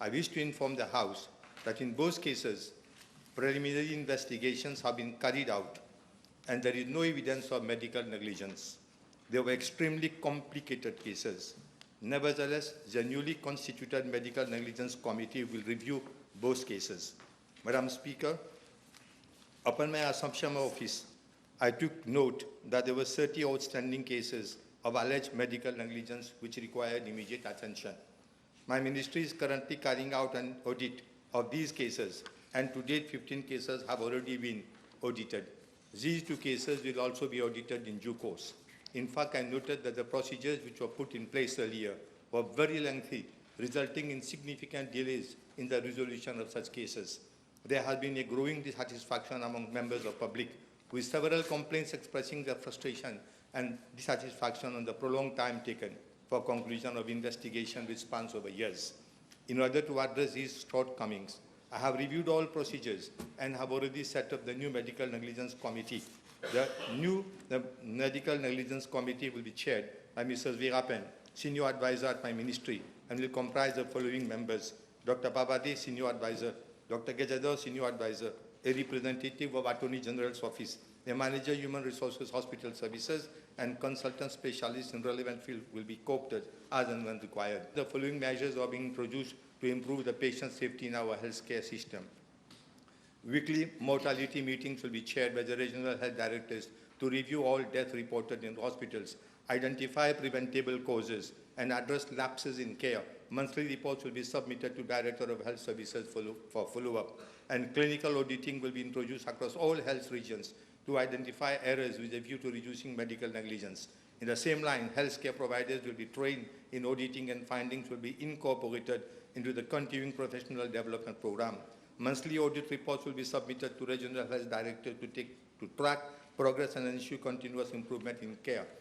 I wish to inform the House that in both cases, preliminary investigations have been carried out and there is no evidence of medical negligence. They were extremely complicated cases. Nevertheless, the newly constituted Medical Negligence Committee will review both cases. Madam Speaker, upon my assumption of office, I took note that there were 30 outstanding cases of alleged medical negligence which required immediate attention. My ministry is currently carrying out an audit of these cases, and to date 15 cases have already been audited. These 2 cases will also be audited in due course. In fact, I noted that the procedures which were put in place earlier were very lengthy, resulting in significant delays in the resolution of such cases. There has been a growing dissatisfaction among members of public, with several complaints expressing their frustration and dissatisfaction on the prolonged time taken for conclusion of investigation which spans over years. In order to address these shortcomings, I have reviewed all procedures and have already set up the new Medical Negligence Committee. The Medical Negligence Committee will be chaired by Mrs. Veerapan, Senior Advisor at my ministry, and will comprise the following members: Dr. Babade, Senior Advisor; Dr. Gejadar, Senior Advisor; a representative of Attorney General's Office; a Manager, Human Resources Hospital Services, and consultant specialists in relevant field will be co-opted as and when required. The following measures are being introduced to improve the patient safety in our healthcare system. Weekly mortality meetings will be chaired by the regional health directors to review all deaths reported in hospitals, identify preventable causes, and address lapses in care. Monthly reports will be submitted to Director of Health Services for follow-up. And clinical auditing will be introduced across all health regions to identify errors with a view to reducing medical negligence. In the same line, healthcare providers will be trained in auditing, and findings will be incorporated into the continuing professional development program. Monthly audit reports will be submitted to regional health directors to track progress and ensure continuous improvement in care.